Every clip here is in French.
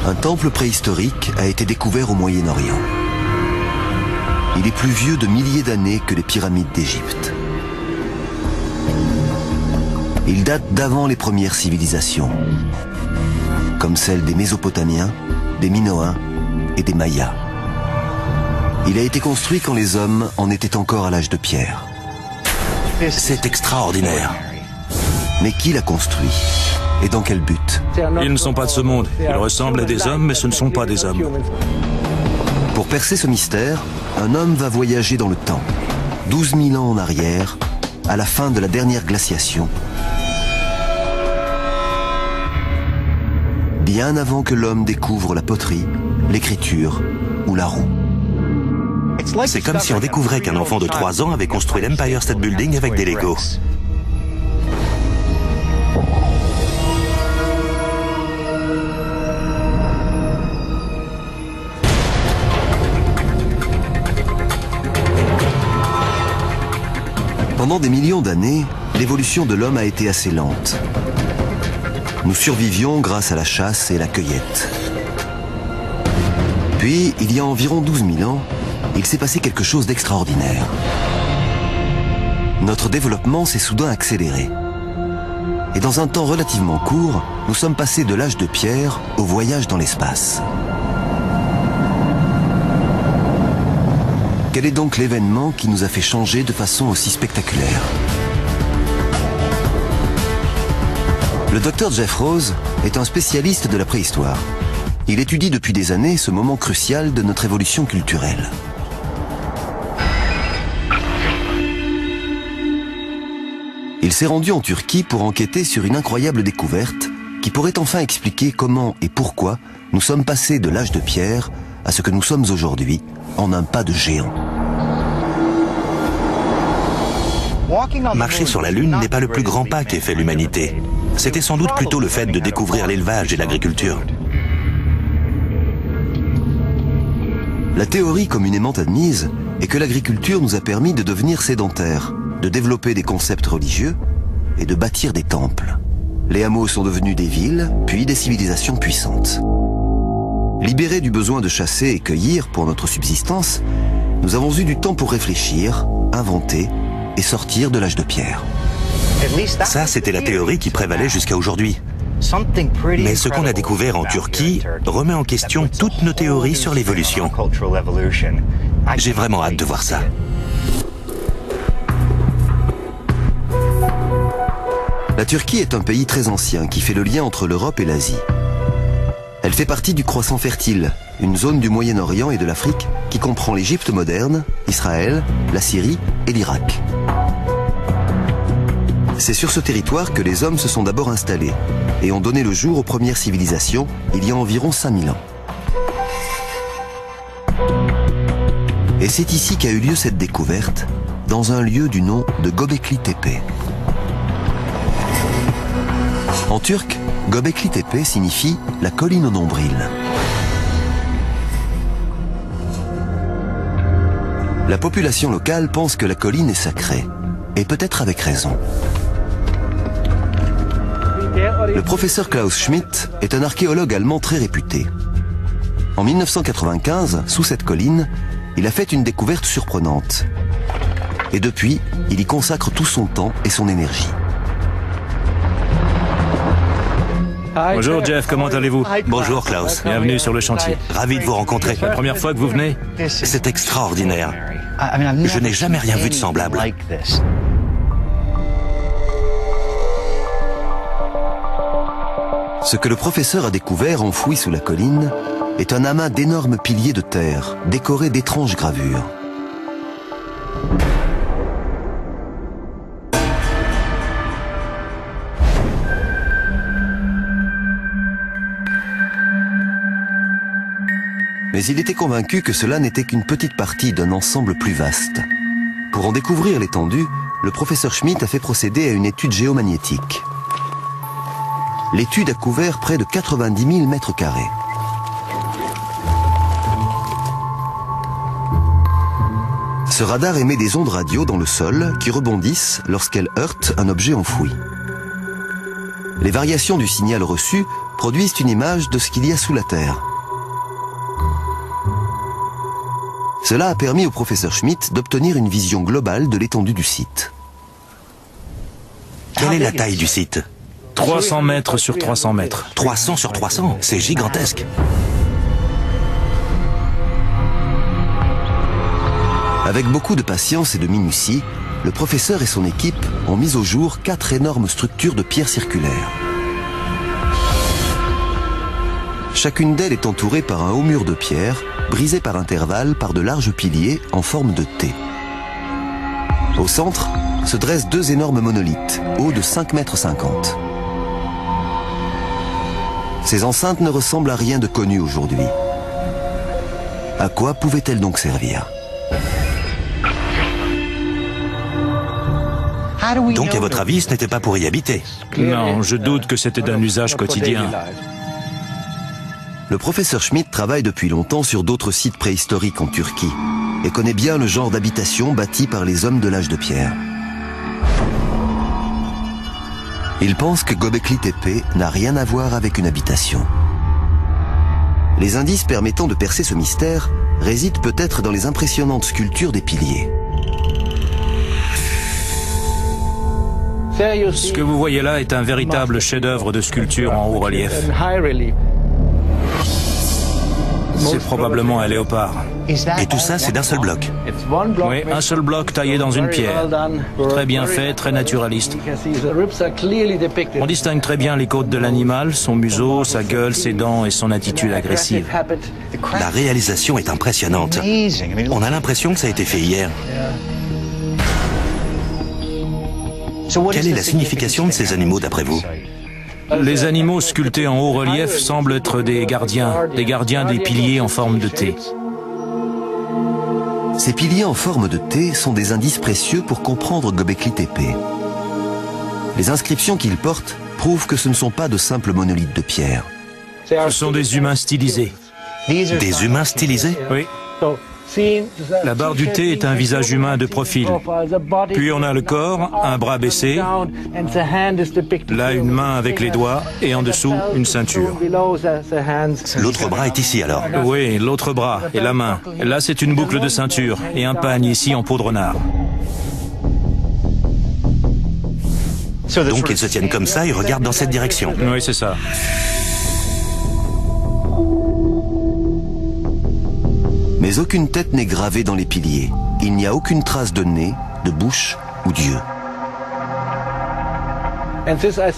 Un temple préhistorique a été découvert au Moyen-Orient. Il est plus vieux de milliers d'années que les pyramides d'Égypte. Il date d'avant les premières civilisations, comme celles des Mésopotamiens, des Minoens et des Mayas. Il a été construit quand les hommes en étaient encore à l'âge de pierre. C'est extraordinaire. Mais qui l'a construit? Et dans quel but? Ils ne sont pas de ce monde. Ils ressemblent à des hommes, mais ce ne sont pas des hommes. Pour percer ce mystère, un homme va voyager dans le temps, 12 000 ans en arrière, à la fin de la dernière glaciation, bien avant que l'homme découvre la poterie, l'écriture ou la roue. C'est comme si on découvrait qu'un enfant de 3 ans avait construit l'Empire State Building avec des Legos. Pendant des millions d'années, l'évolution de l'homme a été assez lente. Nous survivions grâce à la chasse et la cueillette. Puis, il y a environ 12 000 ans, il s'est passé quelque chose d'extraordinaire. Notre développement s'est soudain accéléré. Et dans un temps relativement court, nous sommes passés de l'âge de pierre au voyage dans l'espace. Quel est donc l'événement qui nous a fait changer de façon aussi spectaculaire? Le docteur Jeff Rose est un spécialiste de la préhistoire. Il étudie depuis des années ce moment crucial de notre évolution culturelle. Il s'est rendu en Turquie pour enquêter sur une incroyable découverte qui pourrait enfin expliquer comment et pourquoi nous sommes passés de l'âge de pierre à ce que nous sommes aujourd'hui, en un pas de géant. Marcher sur la Lune n'est pas le plus grand pas qu'ait fait l'humanité. C'était sans doute plutôt le fait de découvrir l'élevage et l'agriculture. La théorie communément admise est que l'agriculture nous a permis de devenir sédentaires, de développer des concepts religieux et de bâtir des temples. Les hameaux sont devenus des villes, puis des civilisations puissantes. Libérés du besoin de chasser et cueillir pour notre subsistance, nous avons eu du temps pour réfléchir, inventer et sortir de l'âge de pierre. Ça, c'était la théorie qui prévalait jusqu'à aujourd'hui. Mais ce qu'on a découvert en Turquie remet en question toutes nos théories sur l'évolution. J'ai vraiment hâte de voir ça. La Turquie est un pays très ancien qui fait le lien entre l'Europe et l'Asie. Elle fait partie du Croissant fertile, une zone du Moyen-Orient et de l'Afrique qui comprend l'Égypte moderne, Israël, la Syrie et l'Irak. C'est sur ce territoire que les hommes se sont d'abord installés et ont donné le jour aux premières civilisations il y a environ 5000 ans. Et c'est ici qu'a eu lieu cette découverte, dans un lieu du nom de Göbekli Tepe. En turc, Göbekli Tepe signifie la colline au nombril. La population locale pense que la colline est sacrée, et peut-être avec raison. Le professeur Klaus Schmidt est un archéologue allemand très réputé. En 1995, sous cette colline, il a fait une découverte surprenante. Et depuis, il y consacre tout son temps et son énergie. Bonjour Jeff, comment allez-vous? Bonjour Klaus. Bienvenue sur le chantier. Ravi de vous rencontrer. La première fois que vous venez? C'est extraordinaire. Je n'ai jamais rien vu de semblable. Ce que le professeur a découvert enfoui sous la colline est un amas d'énormes piliers de terre, décorés d'étranges gravures. Mais il était convaincu que cela n'était qu'une petite partie d'un ensemble plus vaste. Pour en découvrir l'étendue, le professeur Schmidt a fait procéder à une étude géomagnétique. L'étude a couvert près de 90 000 mètres carrés. Ce radar émet des ondes radio dans le sol qui rebondissent lorsqu'elles heurtent un objet enfoui. Les variations du signal reçu produisent une image de ce qu'il y a sous la Terre. Cela a permis au professeur Schmidt d'obtenir une vision globale de l'étendue du site. Quelle est la taille du site? 300 mètres sur 300 mètres. 300 sur 300, c'est gigantesque. Avec beaucoup de patience et de minutie, le professeur et son équipe ont mis au jour 4 énormes structures de pierre circulaires. Chacune d'elles est entourée par un haut mur de pierre, brisé par intervalles par de larges piliers en forme de T. Au centre se dressent 2 énormes monolithes, hauts de 5,50 mètres. Ces enceintes ne ressemblent à rien de connu aujourd'hui. À quoi pouvaient-elles donc servir? Donc, à votre avis, ce n'était pas pour y habiter? Non, je doute que c'était d'un usage quotidien. Le professeur Schmidt travaille depuis longtemps sur d'autres sites préhistoriques en Turquie et connaît bien le genre d'habitation bâtie par les hommes de l'âge de pierre. Il pense que Göbekli Tepe n'a rien à voir avec une habitation. Les indices permettant de percer ce mystère résident peut-être dans les impressionnantes sculptures des piliers. Ce que vous voyez là est un véritable chef-d'œuvre de sculpture en haut relief. C'est probablement un léopard. Et tout ça, c'est d'un seul bloc? Oui, un seul bloc taillé dans une pierre. Très bien fait, très naturaliste. On distingue très bien les côtes de l'animal, son museau, sa gueule, ses dents et son attitude agressive. La réalisation est impressionnante. On a l'impression que ça a été fait hier. Quelle est la signification de ces animaux d'après vous? Les animaux sculptés en haut relief semblent être des gardiens des piliers en forme de T. Ces piliers en forme de T sont des indices précieux pour comprendre Göbekli Tepe. Les inscriptions qu'ils portent prouvent que ce ne sont pas de simples monolithes de pierre. Ce sont des humains stylisés. Des humains stylisés? Oui. La barre du T est un visage humain de profil. Puis on a le corps, un bras baissé, là une main avec les doigts et en dessous une ceinture. L'autre bras est ici alors? Oui, l'autre bras et la main. Là c'est une boucle de ceinture et un pagne ici en peau de renard. Donc ils se tiennent comme ça et regardent dans cette direction? Oui, c'est ça. Mais aucune tête n'est gravée dans les piliers. Il n'y a aucune trace de nez, de bouche ou d'yeux.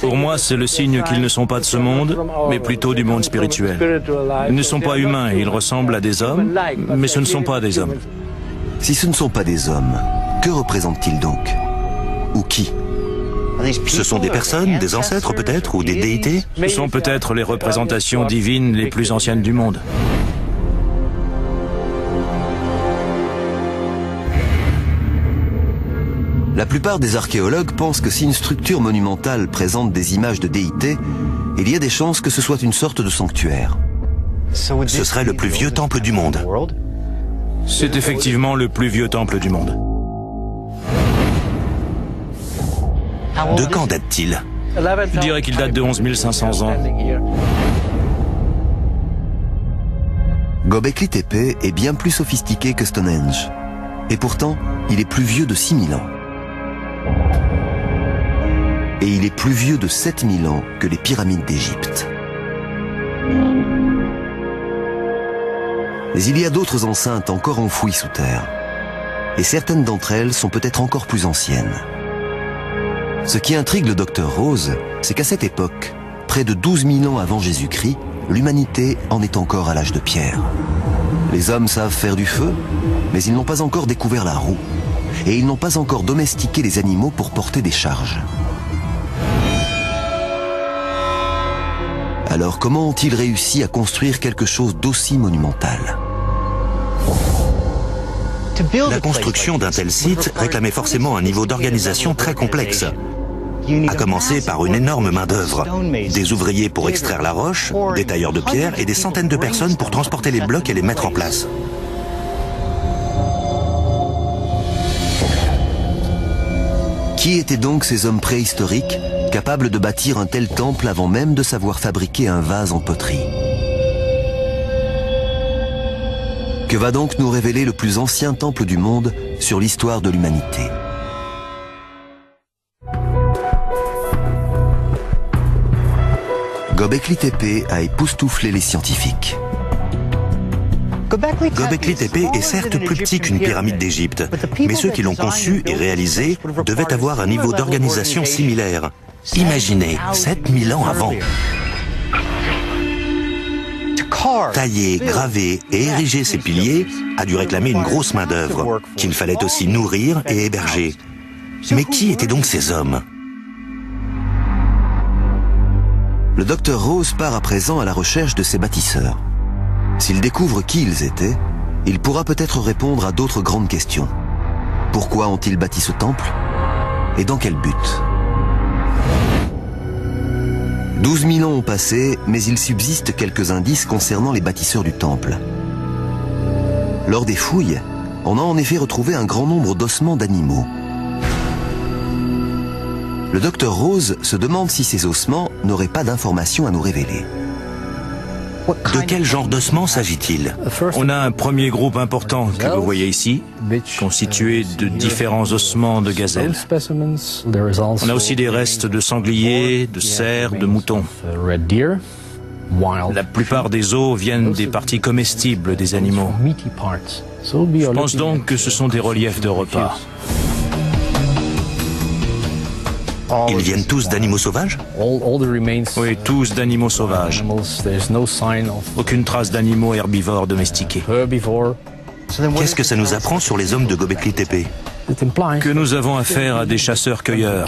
Pour moi, c'est le signe qu'ils ne sont pas de ce monde, mais plutôt du monde spirituel. Ils ne sont pas humains, ils ressemblent à des hommes, mais ce ne sont pas des hommes. Si ce ne sont pas des hommes, que représentent-ils donc? Ou qui? Ce sont des personnes, des ancêtres peut-être, ou des déités? Ce sont peut-être les représentations divines les plus anciennes du monde. La plupart des archéologues pensent que si une structure monumentale présente des images de déités, il y a des chances que ce soit une sorte de sanctuaire. Ce serait le plus vieux temple du monde. C'est effectivement le plus vieux temple du monde. De quand date-t-il? Je dirais qu'il date de 11 500 ans. Göbekli Tepe est bien plus sophistiqué que Stonehenge. Et pourtant, il est plus vieux de 6000 ans. Et il est plus vieux de 7000 ans que les pyramides d'Égypte. Mais il y a d'autres enceintes encore enfouies sous terre. Et certaines d'entre elles sont peut-être encore plus anciennes. Ce qui intrigue le docteur Rose, c'est qu'à cette époque, près de 12 000 ans avant Jésus-Christ, l'humanité en est encore à l'âge de pierre. Les hommes savent faire du feu, mais ils n'ont pas encore découvert la roue. Et ils n'ont pas encore domestiqué les animaux pour porter des charges. Alors comment ont-ils réussi à construire quelque chose d'aussi monumental? La construction d'un tel site réclamait forcément un niveau d'organisation très complexe. À commencer par une énorme main-d'œuvre. Des ouvriers pour extraire la roche, des tailleurs de pierre et des centaines de personnes pour transporter les blocs et les mettre en place. Qui étaient donc ces hommes préhistoriques capable de bâtir un tel temple avant même de savoir fabriquer un vase en poterie. Que va donc nous révéler le plus ancien temple du monde sur l'histoire de l'humanité? Göbekli Tepe a époustouflé les scientifiques. Göbekli Tepe est certes plus petit qu'une pyramide d'Égypte, mais ceux qui l'ont conçu et réalisé devaient avoir un niveau d'organisation similaire. Imaginez, 7000 ans avant. Tailler, graver et ériger ces piliers a dû réclamer une grosse main-d'œuvre, qu'il fallait aussi nourrir et héberger. Mais qui étaient donc ces hommes? Le docteur Rose part à présent à la recherche de ces bâtisseurs. S'il découvre qui ils étaient, il pourra peut-être répondre à d'autres grandes questions. Pourquoi ont-ils bâti ce temple? Et dans quel but? 12 000 ans ont passé, mais il subsiste quelques indices concernant les bâtisseurs du temple. Lors des fouilles, on a en effet retrouvé un grand nombre d'ossements d'animaux. Le docteur Rose se demande si ces ossements n'auraient pas d'informations à nous révéler. De quel genre d'ossements s'agit-il? On a un premier groupe important que vous voyez ici, constitué de différents ossements de gazelles. On a aussi des restes de sangliers, de cerfs, de moutons. La plupart des os viennent des parties comestibles des animaux. Je pense donc que ce sont des reliefs de repas. Ils viennent tous d'animaux sauvages? Oui, tous d'animaux sauvages. Aucune trace d'animaux herbivores domestiqués. Qu'est-ce que ça nous apprend sur les hommes de Göbekli Tepe? Que nous avons affaire à des chasseurs-cueilleurs.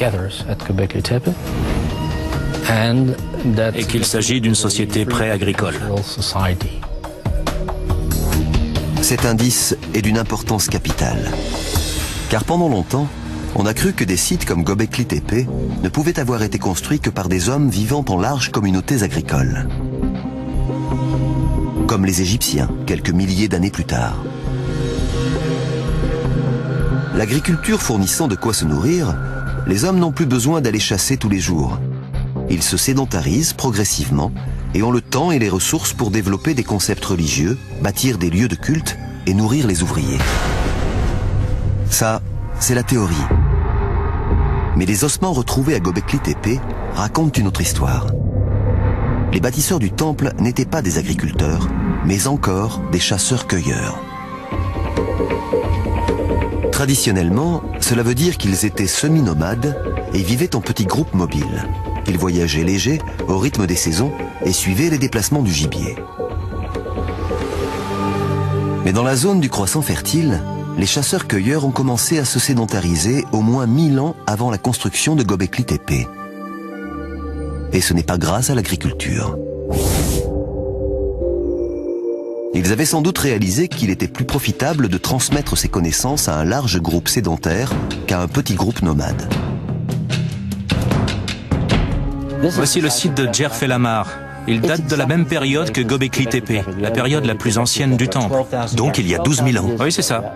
Et qu'il s'agit d'une société pré-agricole. Cet indice est d'une importance capitale. Car pendant longtemps, on a cru que des sites comme Göbekli Tepe ne pouvaient avoir été construits que par des hommes vivant en larges communautés agricoles. Comme les Égyptiens, quelques milliers d'années plus tard. L'agriculture fournissant de quoi se nourrir, les hommes n'ont plus besoin d'aller chasser tous les jours. Ils se sédentarisent progressivement et ont le temps et les ressources pour développer des concepts religieux, bâtir des lieux de culte et nourrir les ouvriers. Ça, c'est la théorie. Mais les ossements retrouvés à Göbekli Tepe racontent une autre histoire. Les bâtisseurs du temple n'étaient pas des agriculteurs, mais encore des chasseurs-cueilleurs. Traditionnellement, cela veut dire qu'ils étaient semi-nomades et vivaient en petits groupes mobiles. Ils voyageaient légers, au rythme des saisons, et suivaient les déplacements du gibier. Mais dans la zone du croissant fertile, les chasseurs-cueilleurs ont commencé à se sédentariser au moins 1000 ans avant la construction de Göbekli Tepe. Et ce n'est pas grâce à l'agriculture. Ils avaient sans doute réalisé qu'il était plus profitable de transmettre ces connaissances à un large groupe sédentaire qu'à un petit groupe nomade. Voici le site de Djerf El Ammar. Il date de la même période que Göbekli Tepe, la période la plus ancienne du temple. Donc il y a 12 000 ans. Oui, c'est ça.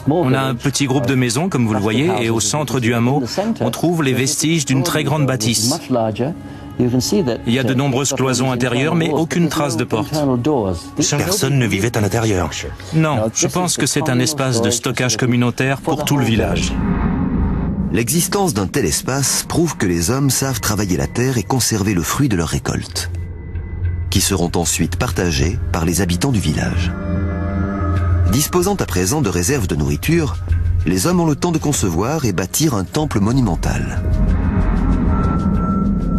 On a un petit groupe de maisons, comme vous le voyez, et au centre du hameau, on trouve les vestiges d'une très grande bâtisse. Il y a de nombreuses cloisons intérieures, mais aucune trace de porte. Personne ne vivait à l'intérieur. Non, je pense que c'est un espace de stockage communautaire pour tout le village. L'existence d'un tel espace prouve que les hommes savent travailler la terre et conserver le fruit de leurs récoltes, qui seront ensuite partagés par les habitants du village. Disposant à présent de réserves de nourriture, les hommes ont le temps de concevoir et bâtir un temple monumental.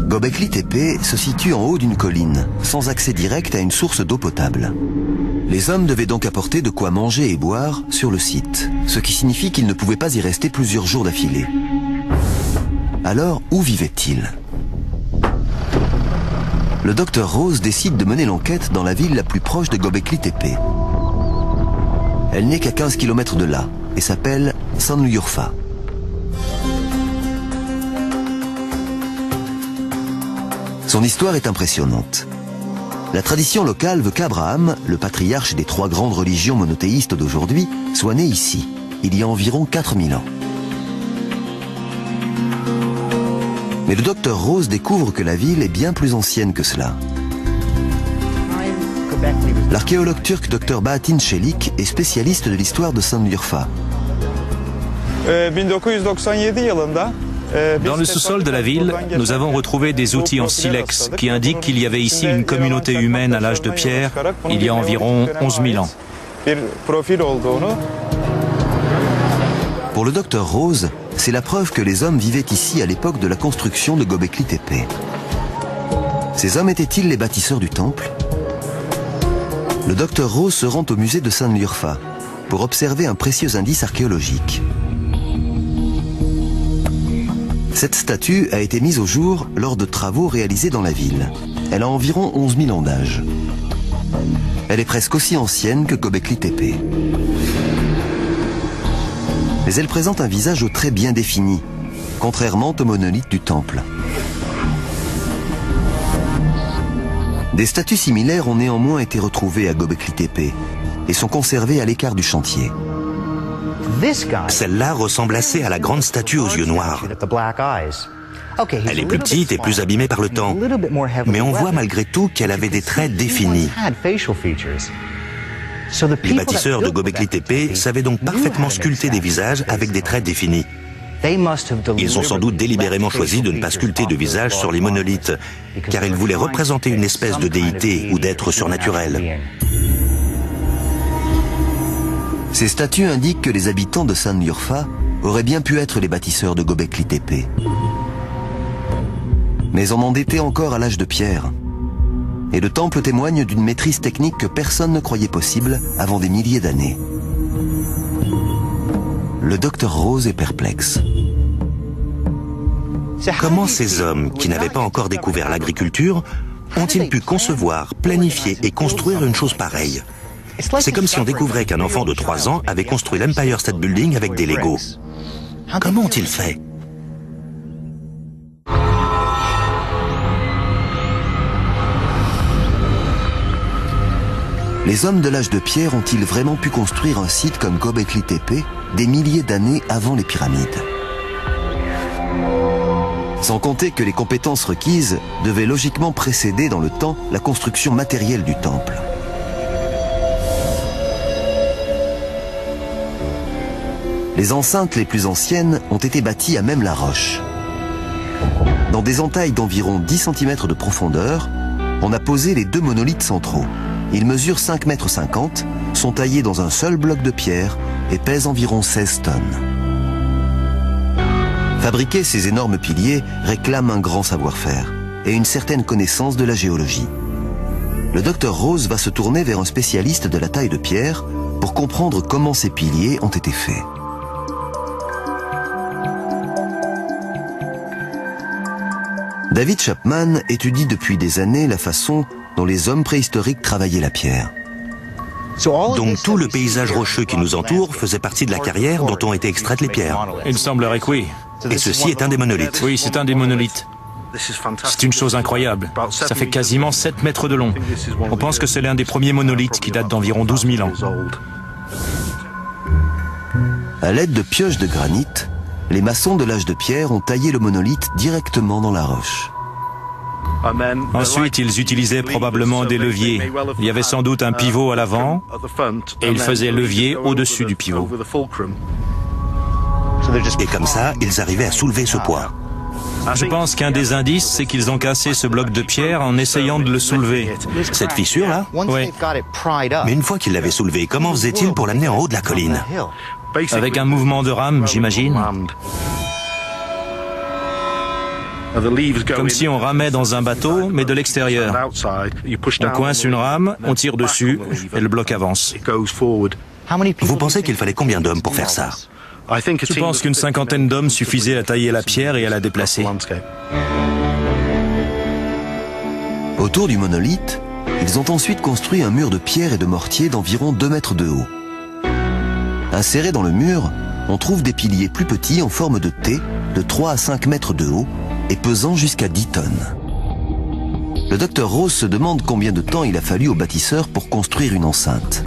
Göbekli Tepe se situe en haut d'une colline, sans accès direct à une source d'eau potable. Les hommes devaient donc apporter de quoi manger et boire sur le site, ce qui signifie qu'ils ne pouvaient pas y rester plusieurs jours d'affilée. Alors, où vivaient-ils? Le docteur Rose décide de mener l'enquête dans la ville la plus proche de Göbekli Tepe. Elle n'est qu'à 15 km de là et s'appelle Sanliurfa. Son histoire est impressionnante. La tradition locale veut qu'Abraham, le patriarche des 3 grandes religions monothéistes d'aujourd'hui, soit né ici, il y a environ 4000 ans. Mais le docteur Rose découvre que la ville est bien plus ancienne que cela. L'archéologue turc Dr Bahattin Çelik est spécialiste de l'histoire de Şanlıurfa. Dans le sous-sol de la ville, nous avons retrouvé des outils en silex qui indiquent qu'il y avait ici une communauté humaine à l'âge de pierre il y a environ 11 000 ans. Pour le docteur Rose, c'est la preuve que les hommes vivaient ici à l'époque de la construction de Göbekli Tepe. Ces hommes étaient-ils les bâtisseurs du temple? Le docteur Rose se rend au musée de Şanlıurfa pour observer un précieux indice archéologique. Cette statue a été mise au jour lors de travaux réalisés dans la ville. Elle a environ 11 000 ans d'âge. Elle est presque aussi ancienne que Göbekli Tepe. Mais elle présente un visage aux traits bien définis, contrairement au monolithe du temple. Des statues similaires ont néanmoins été retrouvées à Göbekli Tepe et sont conservées à l'écart du chantier. Celle-là ressemble assez à la grande statue aux yeux noirs. Elle est plus petite et plus abîmée par le temps, mais on voit malgré tout qu'elle avait des traits définis. Les bâtisseurs de Göbekli Tepe savaient donc parfaitement sculpter des visages avec des traits définis. Ils ont sans doute délibérément choisi de ne pas sculpter de visage sur les monolithes, car ils voulaient représenter une espèce de déité ou d'être surnaturel. Ces statues indiquent que les habitants de Şanlıurfa auraient bien pu être les bâtisseurs de Göbekli Tepe. Mais on en était encore à l'âge de pierre. Et le temple témoigne d'une maîtrise technique que personne ne croyait possible avant des milliers d'années. Le docteur Rose est perplexe. Comment ces hommes, qui n'avaient pas encore découvert l'agriculture, ont-ils pu concevoir, planifier et construire une chose pareille? C'est comme si on découvrait qu'un enfant de 3 ans avait construit l'Empire State Building avec des Legos. Comment ont-ils fait? Les hommes de l'âge de pierre ont-ils vraiment pu construire un site comme Göbekli Tepe des milliers d'années avant les pyramides? Sans compter que les compétences requises devaient logiquement précéder dans le temps la construction matérielle du temple. Les enceintes les plus anciennes ont été bâties à même la roche. Dans des entailles d'environ 10 cm de profondeur, on a posé les 2 monolithes centraux. Ils mesurent 5,50 m, sont taillés dans un seul bloc de pierre et pèsent environ 16 tonnes. Fabriquer ces énormes piliers réclame un grand savoir-faire et une certaine connaissance de la géologie. Le docteur Rose va se tourner vers un spécialiste de la taille de pierre pour comprendre comment ces piliers ont été faits. David Chapman étudie depuis des années la façon dont les hommes préhistoriques travaillaient la pierre. Donc tout le paysage rocheux qui nous entoure faisait partie de la carrière dont ont été extraites les pierres. Il semblerait que oui. Et ceci est un des monolithes. Oui, c'est un des monolithes. C'est une chose incroyable. Ça fait quasiment 7 mètres de long. On pense que c'est l'un des premiers monolithes qui date d'environ 12 000 ans. À l'aide de pioches de granit, les maçons de l'âge de pierre ont taillé le monolithe directement dans la roche. Ensuite, ils utilisaient probablement des leviers. Il y avait sans doute un pivot à l'avant et ils faisaient levier au-dessus du pivot. Et comme ça, ils arrivaient à soulever ce poids. Je pense qu'un des indices, c'est qu'ils ont cassé ce bloc de pierre en essayant de le soulever. Cette fissure-là? Oui. Mais une fois qu'ils l'avaient soulevé, comment faisaient-ils pour l'amener en haut de la colline? Avec un mouvement de rame, j'imagine. Comme si on ramait dans un bateau, mais de l'extérieur. On coince une rame, on tire dessus, et le bloc avance. Vous pensez qu'il fallait combien d'hommes pour faire ça? Je pense qu'une 50aine d'hommes suffisait à tailler la pierre et à la déplacer. Autour du monolithe, ils ont ensuite construit un mur de pierre et de mortier d'environ 2 mètres de haut. Insérés dans le mur, on trouve des piliers plus petits en forme de T, de 3 à 5 mètres de haut et pesant jusqu'à 10 tonnes. Le docteur Rose se demande combien de temps il a fallu aux bâtisseurs pour construire une enceinte.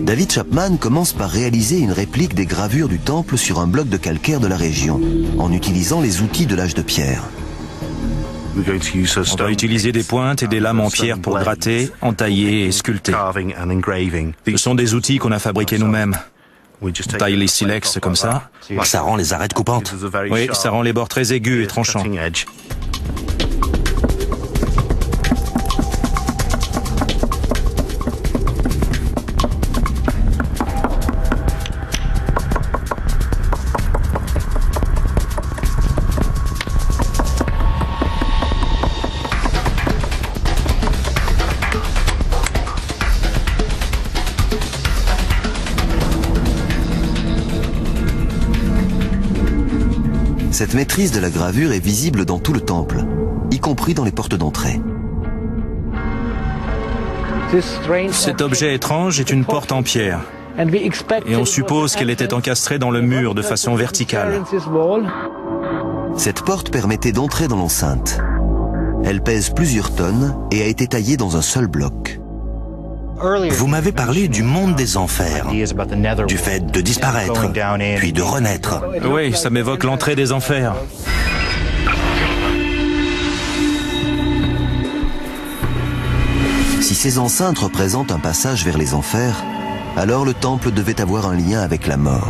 David Chapman commence par réaliser une réplique des gravures du temple sur un bloc de calcaire de la région, en utilisant les outils de l'âge de pierre. On va utiliser des pointes et des lames en pierre pour gratter, entailler et sculpter. Ce sont des outils qu'on a fabriqués nous-mêmes. On taille les silex comme ça. Ça rend les arêtes coupantes. Oui, ça rend les bords très aigus et tranchants. Cette maîtrise de la gravure est visible dans tout le temple, y compris dans les portes d'entrée. Cet objet étrange est une porte en pierre. Et on suppose qu'elle était encastrée dans le mur de façon verticale. Cette porte permettait d'entrer dans l'enceinte. Elle pèse plusieurs tonnes et a été taillée dans un seul bloc. Vous m'avez parlé du monde des enfers, du fait de disparaître, puis de renaître. Oui, ça m'évoque l'entrée des enfers. Si ces enceintes représentent un passage vers les enfers, alors le temple devait avoir un lien avec la mort.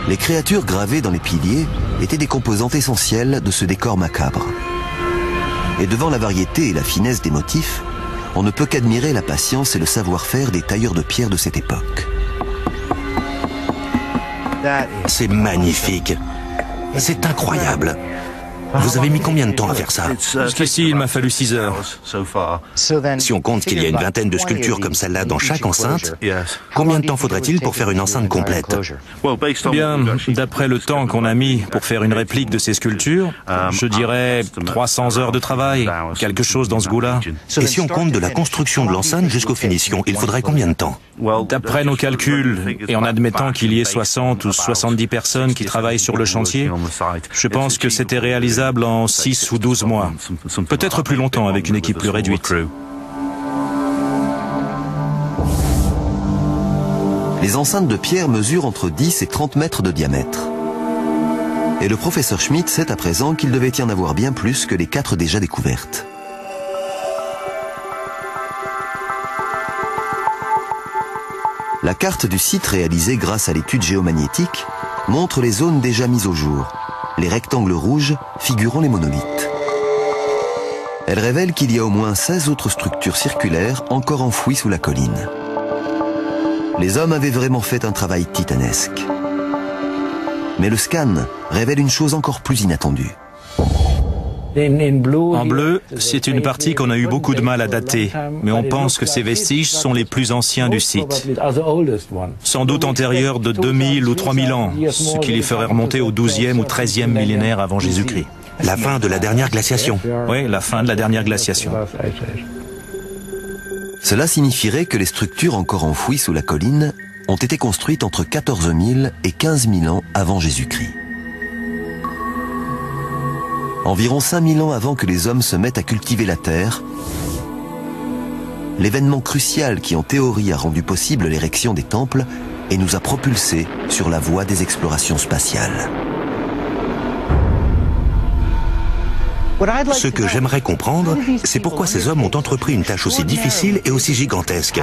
Les créatures gravées dans les piliers étaient des composantes essentielles de ce décor macabre. Et devant la variété et la finesse des motifs, on ne peut qu'admirer la patience et le savoir-faire des tailleurs de pierre de cette époque. C'est magnifique. C'est incroyable. Vous avez mis combien de temps à faire ça? Jusqu'ici, il m'a fallu 6 heures. Si on compte qu'il y a une vingtaine de sculptures comme celle-là dans chaque enceinte, combien de temps faudrait-il pour faire une enceinte complète? Bien, d'après le temps qu'on a mis pour faire une réplique de ces sculptures, je dirais 300 heures de travail, quelque chose dans ce goût-là. Et si on compte de la construction de l'enceinte jusqu'aux finitions, il faudrait combien de temps? D'après nos calculs, et en admettant qu'il y ait 60 ou 70 personnes qui travaillent sur le chantier, je pense que c'était réalisable en 6 ou 12 mois. Peut-être plus longtemps avec une équipe plus réduite. Les enceintes de pierre mesurent entre 10 et 30 mètres de diamètre. Et le professeur Schmidt sait à présent qu'il devait y en avoir bien plus que les 4 déjà découvertes. La carte du site réalisée grâce à l'étude géomagnétique montre les zones déjà mises au jour, les rectangles rouges figurant les monolithes. Elle révèle qu'il y a au moins 16 autres structures circulaires encore enfouies sous la colline. Les hommes avaient vraiment fait un travail titanesque. Mais le scan révèle une chose encore plus inattendue. En bleu, c'est une partie qu'on a eu beaucoup de mal à dater, mais on pense que ces vestiges sont les plus anciens du site. Sans doute antérieurs de 2000 ou 3000 ans, ce qui les ferait remonter au 12e ou 13e millénaire avant Jésus-Christ. La fin de la dernière glaciation. Oui, la fin de la dernière glaciation. Cela signifierait que les structures encore enfouies sous la colline ont été construites entre 14 000 et 15 000 ans avant Jésus-Christ. Environ 5000 ans avant que les hommes se mettent à cultiver la terre, l'événement crucial qui en théorie a rendu possible l'érection des temples et nous a propulsés sur la voie des explorations spatiales. Ce que j'aimerais comprendre, c'est pourquoi ces hommes ont entrepris une tâche aussi difficile et aussi gigantesque.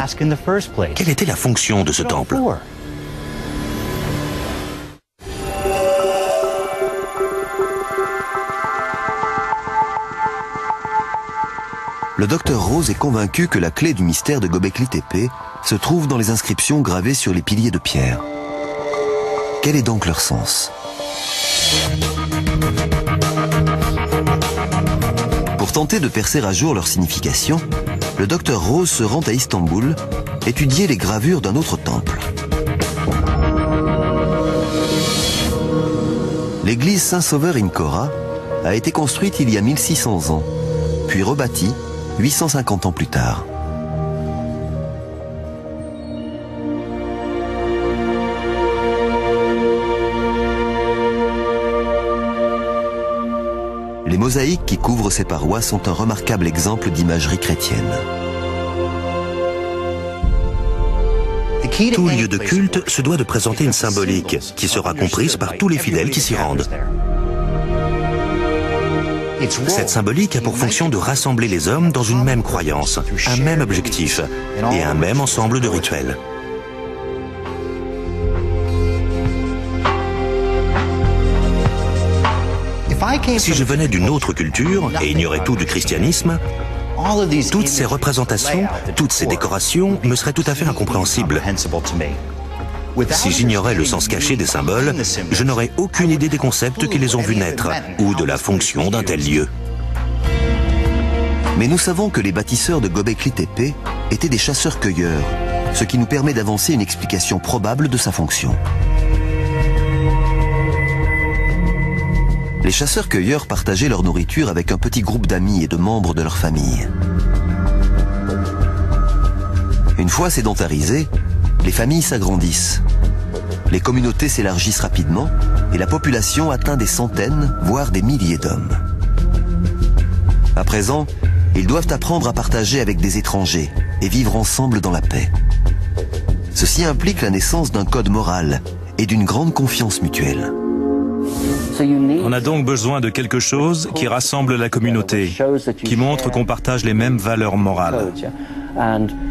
Quelle était la fonction de ce temple ? Le docteur Rose est convaincu que la clé du mystère de Göbekli Tepe se trouve dans les inscriptions gravées sur les piliers de pierre. Quel est donc leur sens ? Pour tenter de percer à jour leur signification, le docteur Rose se rend à Istanbul étudier les gravures d'un autre temple. L'église Saint-Sauveur in Chora a été construite il y a 1600 ans, puis rebâtie 850 ans plus tard. Les mosaïques qui couvrent ces parois sont un remarquable exemple d'imagerie chrétienne. Tout lieu de culte se doit de présenter une symbolique qui sera comprise par tous les fidèles qui s'y rendent. Cette symbolique a pour fonction de rassembler les hommes dans une même croyance, un même objectif et un même ensemble de rituels. Si je venais d'une autre culture et ignorais tout du christianisme, toutes ces représentations, toutes ces décorations me seraient tout à fait incompréhensibles. Si j'ignorais le sens caché des symboles, je n'aurais aucune idée des concepts qui les ont vus naître ou de la fonction d'un tel lieu. Mais nous savons que les bâtisseurs de Göbekli Tepe étaient des chasseurs-cueilleurs, ce qui nous permet d'avancer une explication probable de sa fonction. Les chasseurs-cueilleurs partageaient leur nourriture avec un petit groupe d'amis et de membres de leur famille. Une fois sédentarisées, les familles s'agrandissent. Les communautés s'élargissent rapidement et la population atteint des centaines, voire des milliers d'hommes. À présent, ils doivent apprendre à partager avec des étrangers et vivre ensemble dans la paix. Ceci implique la naissance d'un code moral et d'une grande confiance mutuelle. On a donc besoin de quelque chose qui rassemble la communauté, qui montre qu'on partage les mêmes valeurs morales.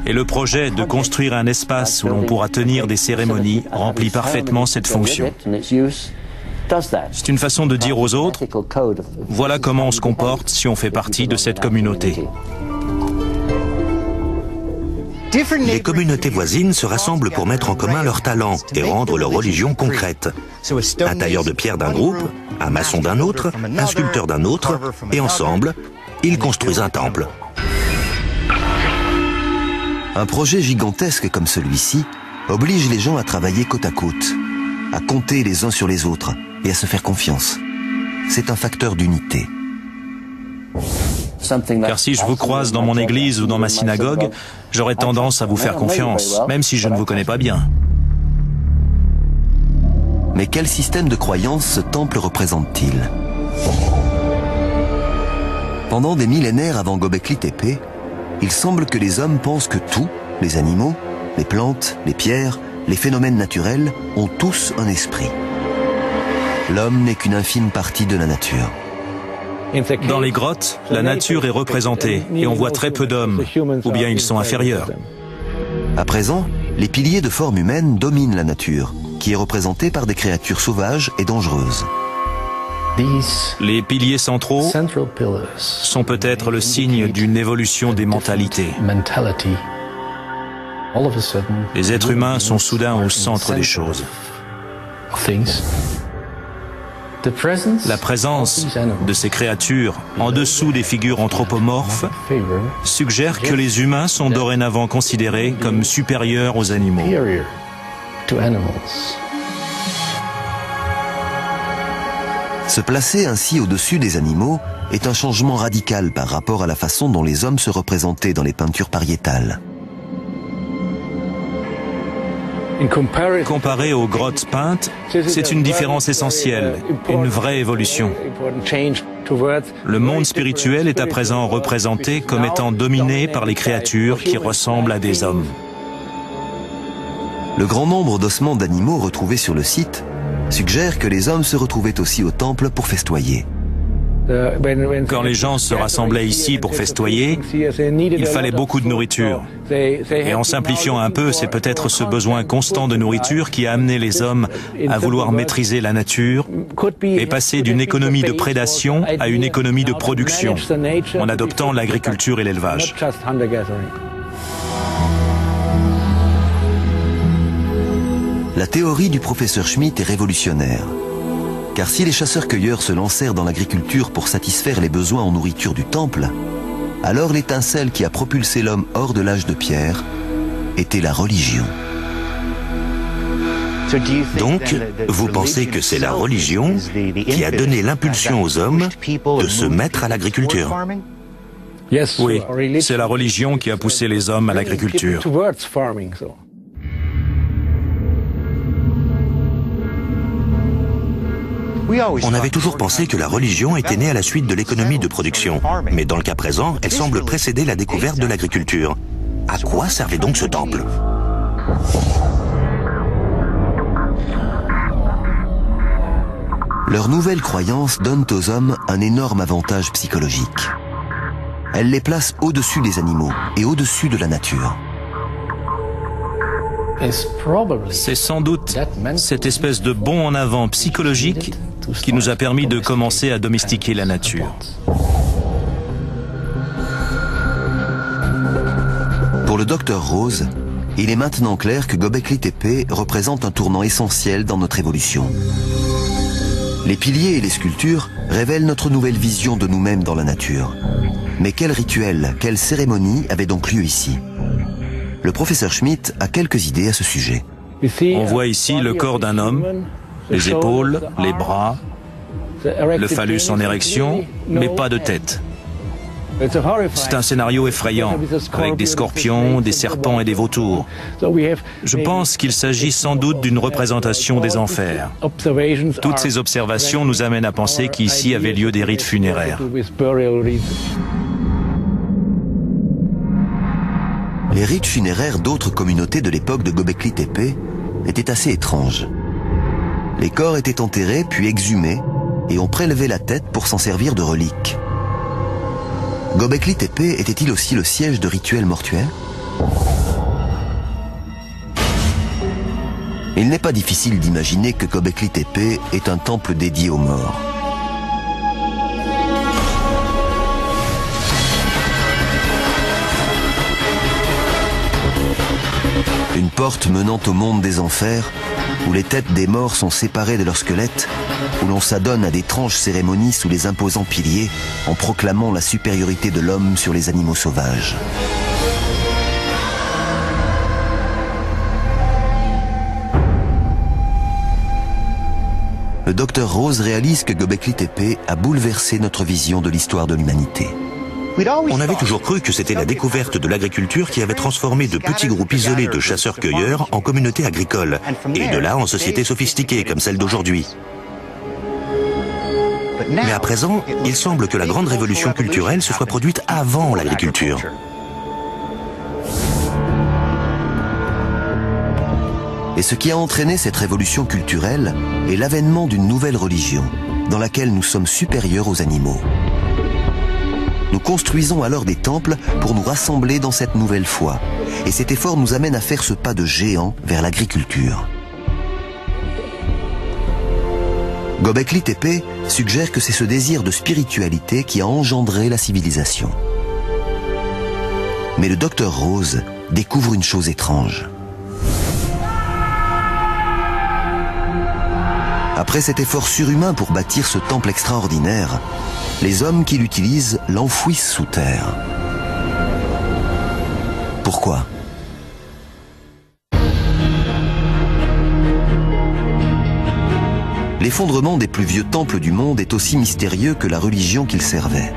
Et le projet de construire un espace où l'on pourra tenir des cérémonies remplit parfaitement cette fonction. C'est une façon de dire aux autres, voilà comment on se comporte si on fait partie de cette communauté. Les communautés voisines se rassemblent pour mettre en commun leurs talents et rendre leur religion concrète. Un tailleur de pierre d'un groupe, un maçon d'un autre, un sculpteur d'un autre, et ensemble, ils construisent un temple. Un projet gigantesque comme celui-ci oblige les gens à travailler côte à côte, à compter les uns sur les autres et à se faire confiance. C'est un facteur d'unité. Car si je vous croise dans mon église ou dans ma synagogue, j'aurai tendance à vous faire confiance, même si je ne vous connais pas bien. Mais quel système de croyance ce temple représente-t-il? Pendant des millénaires avant Göbekli Tepe, il semble que les hommes pensent que tout, les animaux, les plantes, les pierres, les phénomènes naturels, ont tous un esprit. L'homme n'est qu'une infime partie de la nature. Dans les grottes, la nature est représentée et on voit très peu d'hommes, ou bien ils sont inférieurs. À présent, les piliers de forme humaine dominent la nature, qui est représentée par des créatures sauvages et dangereuses. Les piliers centraux sont peut-être le signe d'une évolution des mentalités. Les êtres humains sont soudain au centre des choses. La présence de ces créatures en dessous des figures anthropomorphes suggère que les humains sont dorénavant considérés comme supérieurs aux animaux. Se placer ainsi au-dessus des animaux est un changement radical par rapport à la façon dont les hommes se représentaient dans les peintures pariétales. Comparé aux grottes peintes, c'est une différence essentielle, une vraie évolution. Le monde spirituel est à présent représenté comme étant dominé par les créatures qui ressemblent à des hommes. Le grand nombre d'ossements d'animaux retrouvés sur le site suggère que les hommes se retrouvaient aussi au temple pour festoyer. Quand les gens se rassemblaient ici pour festoyer, il fallait beaucoup de nourriture. Et en simplifiant un peu, c'est peut-être ce besoin constant de nourriture qui a amené les hommes à vouloir maîtriser la nature et passer d'une économie de prédation à une économie de production, en adoptant l'agriculture et l'élevage. La théorie du professeur Schmidt est révolutionnaire. Car si les chasseurs-cueilleurs se lancèrent dans l'agriculture pour satisfaire les besoins en nourriture du temple, alors l'étincelle qui a propulsé l'homme hors de l'âge de pierre était la religion. Donc, vous pensez que c'est la religion qui a donné l'impulsion aux hommes de se mettre à l'agriculture? Oui, c'est la religion qui a poussé les hommes à l'agriculture. On avait toujours pensé que la religion était née à la suite de l'économie de production, mais dans le cas présent, elle semble précéder la découverte de l'agriculture. À quoi servait donc ce temple ? Leurs nouvelles croyances donnent aux hommes un énorme avantage psychologique. Elles les placent au-dessus des animaux et au-dessus de la nature. C'est sans doute cette espèce de bond en avant psychologique qui nous a permis de commencer à domestiquer la nature. Pour le docteur Rose, il est maintenant clair que Göbekli Tepe représente un tournant essentiel dans notre évolution. Les piliers et les sculptures révèlent notre nouvelle vision de nous-mêmes dans la nature. Mais quels rituels, quelles cérémonies avaient donc lieu ici? Le professeur Schmidt a quelques idées à ce sujet. On voit ici le corps d'un homme, les épaules, les bras, le phallus en érection, mais pas de tête. C'est un scénario effrayant, avec des scorpions, des serpents et des vautours. Je pense qu'il s'agit sans doute d'une représentation des enfers. Toutes ces observations nous amènent à penser qu'ici avaient lieu des rites funéraires. Les rites funéraires d'autres communautés de l'époque de Göbekli Tepe étaient assez étranges. Les corps étaient enterrés puis exhumés et on prélevait la tête pour s'en servir de relique. Göbekli Tepe était-il aussi le siège de rituels mortuaires? Il n'est pas difficile d'imaginer que Göbekli Tepe est un temple dédié aux morts. Une porte menant au monde des enfers, où les têtes des morts sont séparées de leurs squelettes, où l'on s'adonne à d'étranges cérémonies sous les imposants piliers, en proclamant la supériorité de l'homme sur les animaux sauvages. Le docteur Rose réalise que Göbekli Tepe a bouleversé notre vision de l'histoire de l'humanité. On avait toujours cru que c'était la découverte de l'agriculture qui avait transformé de petits groupes isolés de chasseurs-cueilleurs en communautés agricoles, et de là en sociétés sophistiquées comme celle d'aujourd'hui. Mais à présent, il semble que la grande révolution culturelle se soit produite avant l'agriculture. Et ce qui a entraîné cette révolution culturelle est l'avènement d'une nouvelle religion, dans laquelle nous sommes supérieurs aux animaux. Nous construisons alors des temples pour nous rassembler dans cette nouvelle foi. Et cet effort nous amène à faire ce pas de géant vers l'agriculture. Göbekli Tepe suggère que c'est ce désir de spiritualité qui a engendré la civilisation. Mais le docteur Rose découvre une chose étrange. Après cet effort surhumain pour bâtir ce temple extraordinaire, les hommes qui l'utilisent l'enfouissent sous terre. Pourquoi? L'effondrement des plus vieux temples du monde est aussi mystérieux que la religion qu'ils servaient.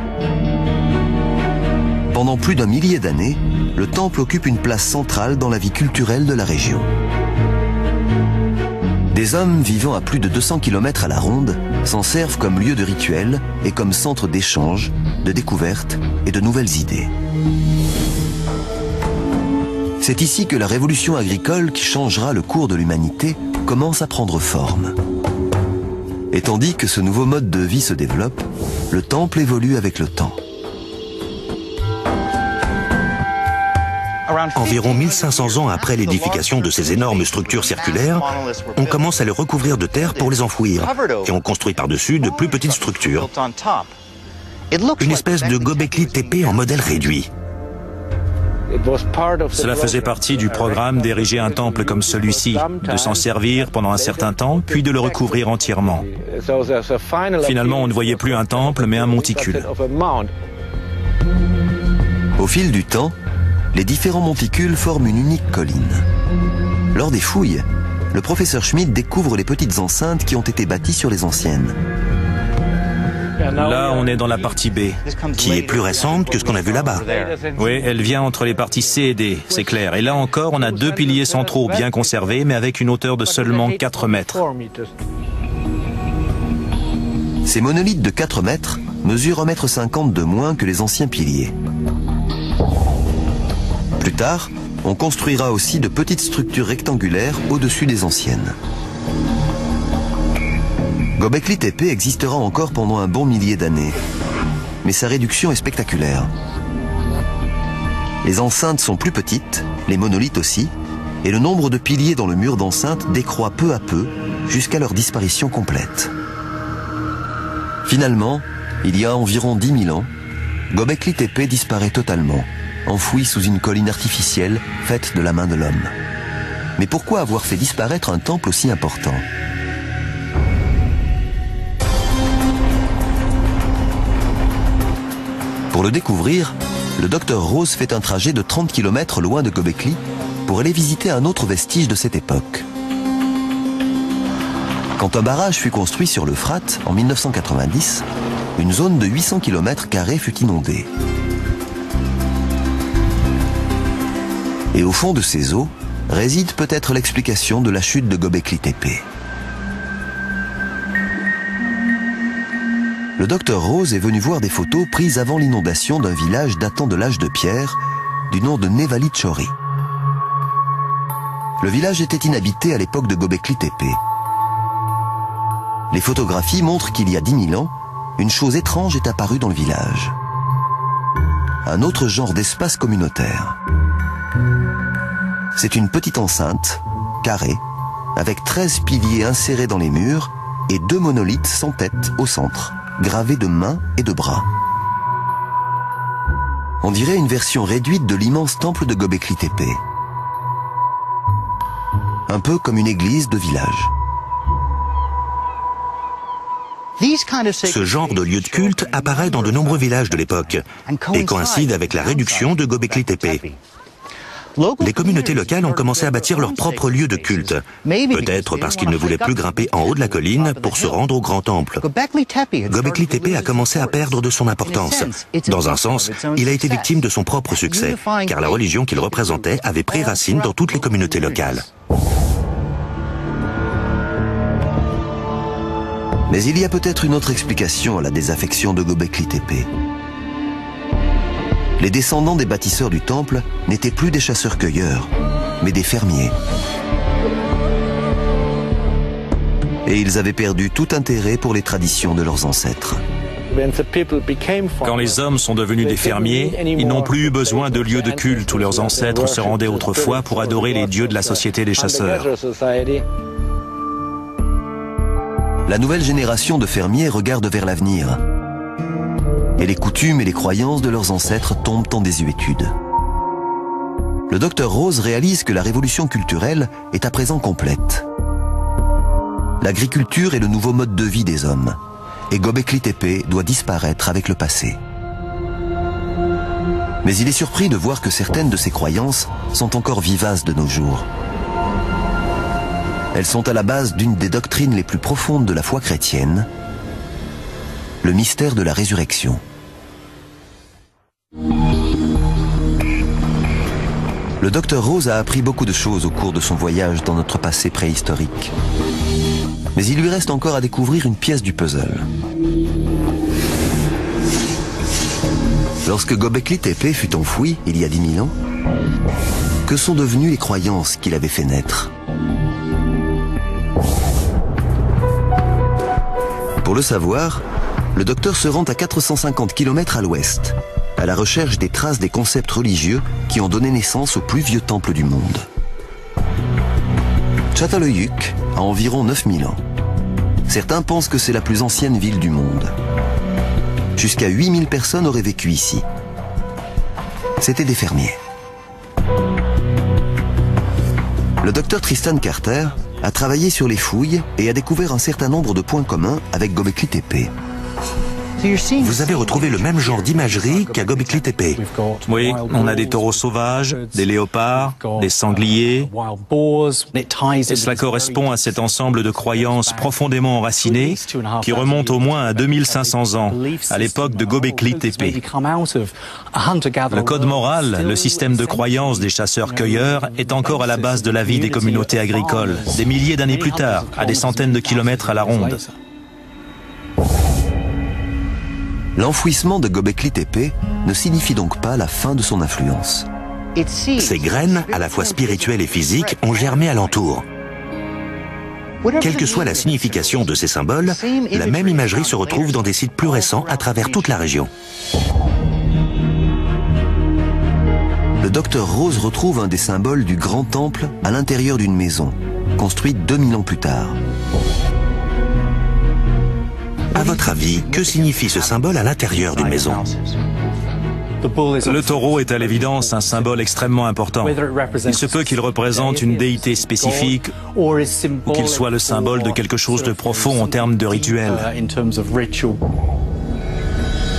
Pendant plus d'un millier d'années, le temple occupe une place centrale dans la vie culturelle de la région. Des hommes vivant à plus de 200 km à la ronde s'en servent comme lieu de rituel et comme centre d'échange, de découverte et de nouvelles idées. C'est ici que la révolution agricole qui changera le cours de l'humanité commence à prendre forme. Et tandis que ce nouveau mode de vie se développe, le temple évolue avec le temps. Environ 1500 ans après l'édification de ces énormes structures circulaires, on commence à les recouvrir de terre pour les enfouir, et on construit par-dessus de plus petites structures. Une espèce de Göbekli Tepe en modèle réduit. Cela faisait partie du programme d'ériger un temple comme celui-ci, de s'en servir pendant un certain temps, puis de le recouvrir entièrement. Finalement, on ne voyait plus un temple, mais un monticule. Au fil du temps, les différents monticules forment une unique colline. Lors des fouilles, le professeur Schmidt découvre les petites enceintes qui ont été bâties sur les anciennes. Là, on est dans la partie B. Qui est plus récente que ce qu'on a vu là-bas. Oui, elle vient entre les parties C et D, c'est clair. Et là encore, on a deux piliers centraux bien conservés, mais avec une hauteur de seulement 4 mètres. Ces monolithes de 4 mètres mesurent 1,50 m de moins que les anciens piliers. Plus tard, on construira aussi de petites structures rectangulaires au-dessus des anciennes. Göbekli Tepe existera encore pendant un bon millier d'années, mais sa réduction est spectaculaire. Les enceintes sont plus petites, les monolithes aussi, et le nombre de piliers dans le mur d'enceinte décroît peu à peu jusqu'à leur disparition complète. Finalement, il y a environ 10 000 ans, Göbekli Tepe disparaît totalement, enfoui sous une colline artificielle faite de la main de l'homme. Mais pourquoi avoir fait disparaître un temple aussi important ? Pour le découvrir, le docteur Rose fait un trajet de 30 km loin de Göbekli pour aller visiter un autre vestige de cette époque. Quand un barrage fut construit sur l'Euphrate en 1990, une zone de 800 km² fut inondée. Et au fond de ces eaux réside peut-être l'explication de la chute de Göbekli Tepe. Le docteur Rose est venu voir des photos prises avant l'inondation d'un village datant de l'âge de pierre, du nom de Nevali Chori. Le village était inhabité à l'époque de Göbekli Tepe. Les photographies montrent qu'il y a 10 000 ans, une chose étrange est apparue dans le village. Un autre genre d'espace communautaire. C'est une petite enceinte, carrée, avec 13 piliers insérés dans les murs et 2 monolithes sans tête au centre, gravés de mains et de bras. On dirait une version réduite de l'immense temple de Göbekli Tepe. Un peu comme une église de village. Ce genre de lieu de culte apparaît dans de nombreux villages de l'époque et coïncide avec la réduction de Göbekli Tepe. Les communautés locales ont commencé à bâtir leur propre lieu de culte, peut-être parce qu'ils ne voulaient plus grimper en haut de la colline pour se rendre au grand temple. Göbekli Tepe a commencé à perdre de son importance. Dans un sens, il a été victime de son propre succès, car la religion qu'il représentait avait pris racine dans toutes les communautés locales. Mais il y a peut-être une autre explication à la désaffection de Göbekli Tepe. Les descendants des bâtisseurs du temple n'étaient plus des chasseurs-cueilleurs, mais des fermiers. Et ils avaient perdu tout intérêt pour les traditions de leurs ancêtres. Quand les hommes sont devenus des fermiers, ils n'ont plus eu besoin de lieux de culte où leurs ancêtres se rendaient autrefois pour adorer les dieux de la société des chasseurs. La nouvelle génération de fermiers regarde vers l'avenir. Et les coutumes et les croyances de leurs ancêtres tombent en désuétude. Le docteur Rose réalise que la révolution culturelle est à présent complète. L'agriculture est le nouveau mode de vie des hommes, et Göbekli Tepe doit disparaître avec le passé. Mais il est surpris de voir que certaines de ces croyances sont encore vivaces de nos jours. Elles sont à la base d'une des doctrines les plus profondes de la foi chrétienne, le mystère de la résurrection. Le docteur Rose a appris beaucoup de choses au cours de son voyage dans notre passé préhistorique. Mais il lui reste encore à découvrir une pièce du puzzle. Lorsque Göbekli Tepe fut enfoui, il y a 10 000 ans, que sont devenues les croyances qu'il avait fait naître ? Pour le savoir, le docteur se rend à 450 km à l'ouest, à la recherche des traces des concepts religieux qui ont donné naissance au plus vieux temple du monde. Çatalhöyük a environ 9000 ans. Certains pensent que c'est la plus ancienne ville du monde. Jusqu'à 8000 personnes auraient vécu ici. C'étaient des fermiers. Le docteur Tristan Carter a travaillé sur les fouilles et a découvert un certain nombre de points communs avec Göbekli Tepe. Vous avez retrouvé le même genre d'imagerie qu'à Göbekli Tepe. Oui, on a des taureaux sauvages, des léopards, des sangliers. Et cela correspond à cet ensemble de croyances profondément enracinées qui remontent au moins à 2500 ans, à l'époque de Göbekli Tepe. Le code moral, le système de croyances des chasseurs-cueilleurs est encore à la base de la vie des communautés agricoles, des milliers d'années plus tard, à des centaines de kilomètres à la ronde. L'enfouissement de Göbekli Tepe ne signifie donc pas la fin de son influence. Ces graines, à la fois spirituelles et physiques, ont germé alentour. Quelle que soit la signification de ces symboles, la même imagerie se retrouve dans des sites plus récents à travers toute la région. Le docteur Rose retrouve un des symboles du grand temple à l'intérieur d'une maison, construite 2000 ans plus tard. À votre avis, que signifie ce symbole à l'intérieur d'une maison? Le taureau est à l'évidence un symbole extrêmement important. Il se peut qu'il représente une déité spécifique ou qu'il soit le symbole de quelque chose de profond en termes de rituel.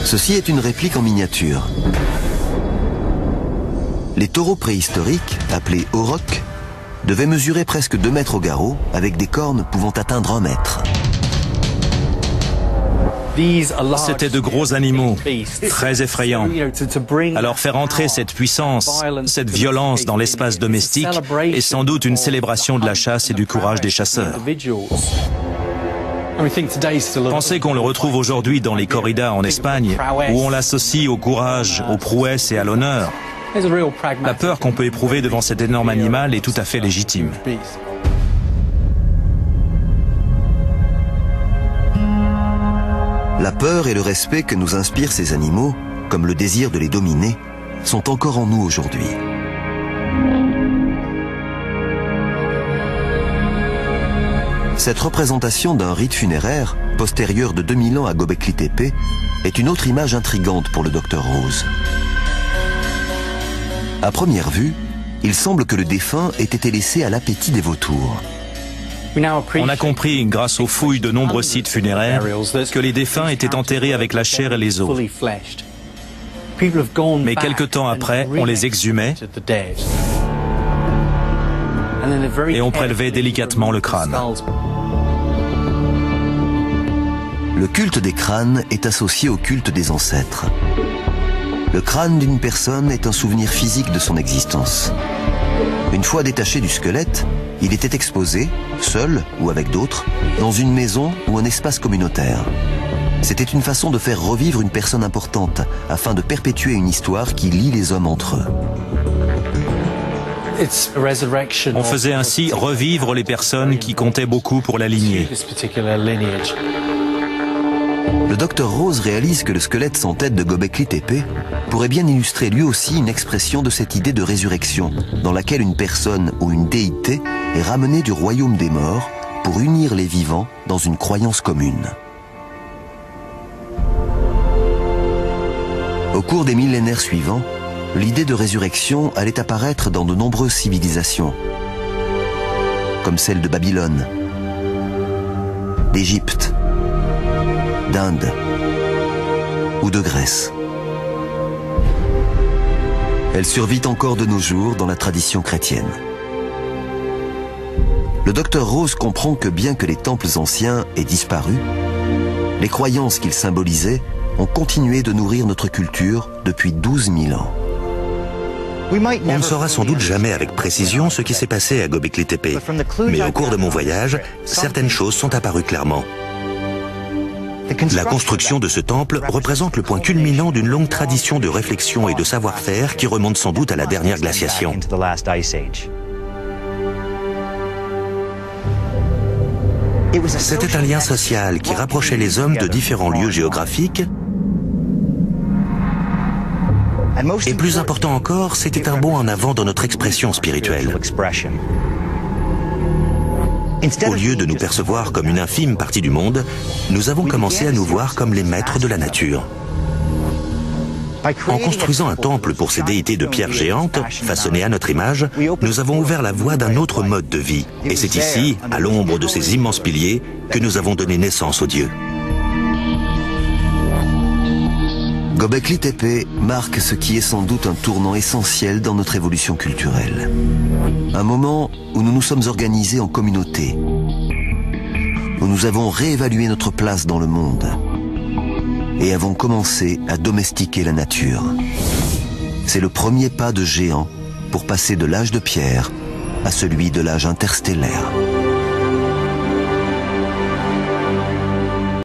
Ceci est une réplique en miniature. Les taureaux préhistoriques, appelés aurochs, devaient mesurer presque 2 mètres au garrot, avec des cornes pouvant atteindre 1 mètre. C'étaient de gros animaux, très effrayants. Alors faire entrer cette puissance, cette violence dans l'espace domestique est sans doute une célébration de la chasse et du courage des chasseurs. Pensez qu'on le retrouve aujourd'hui dans les corridas en Espagne, où on l'associe au courage, aux prouesses et à l'honneur. La peur qu'on peut éprouver devant cet énorme animal est tout à fait légitime. La peur et le respect que nous inspirent ces animaux, comme le désir de les dominer, sont encore en nous aujourd'hui. Cette représentation d'un rite funéraire, postérieur de 2000 ans à Göbekli Tepe, est une autre image intrigante pour le docteur Rose. À première vue, il semble que le défunt ait été laissé à l'appétit des vautours. On a compris, grâce aux fouilles de nombreux sites funéraires, que les défunts étaient enterrés avec la chair et les os. Mais quelque temps après, on les exhumait et on prélevait délicatement le crâne. Le culte des crânes est associé au culte des ancêtres. Le crâne d'une personne est un souvenir physique de son existence. Une fois détaché du squelette, il était exposé, seul ou avec d'autres, dans une maison ou un espace communautaire. C'était une façon de faire revivre une personne importante, afin de perpétuer une histoire qui lie les hommes entre eux. On faisait ainsi revivre les personnes qui comptaient beaucoup pour la lignée. Le docteur Rose réalise que le squelette sans tête de Göbekli Tepe pourrait bien illustrer lui aussi une expression de cette idée de résurrection, dans laquelle une personne ou une déité est ramenée du royaume des morts pour unir les vivants dans une croyance commune. Au cours des millénaires suivants, l'idée de résurrection allait apparaître dans de nombreuses civilisations, comme celle de Babylone, d'Égypte, d'Inde ou de Grèce. Elle survit encore de nos jours dans la tradition chrétienne. Le docteur Rose comprend que bien que les temples anciens aient disparu, les croyances qu'ils symbolisaient ont continué de nourrir notre culture depuis 12 000 ans. On ne saura sans doute jamais avec précision ce qui s'est passé à Göbekli Tepe, mais au cours de mon voyage, certaines choses sont apparues clairement. La construction de ce temple représente le point culminant d'une longue tradition de réflexion et de savoir-faire qui remonte sans doute à la dernière glaciation. C'était un lien social qui rapprochait les hommes de différents lieux géographiques. Et plus important encore, c'était un bond en avant dans notre expression spirituelle. Au lieu de nous percevoir comme une infime partie du monde, nous avons commencé à nous voir comme les maîtres de la nature. En construisant un temple pour ces déités de pierre géante, façonnées à notre image, nous avons ouvert la voie d'un autre mode de vie. Et c'est ici, à l'ombre de ces immenses piliers, que nous avons donné naissance aux dieux. Göbekli Tepe marque ce qui est sans doute un tournant essentiel dans notre évolution culturelle. Un moment où nous nous sommes organisés en communauté, où nous avons réévalué notre place dans le monde et avons commencé à domestiquer la nature. C'est le premier pas de géant pour passer de l'âge de pierre à celui de l'âge interstellaire.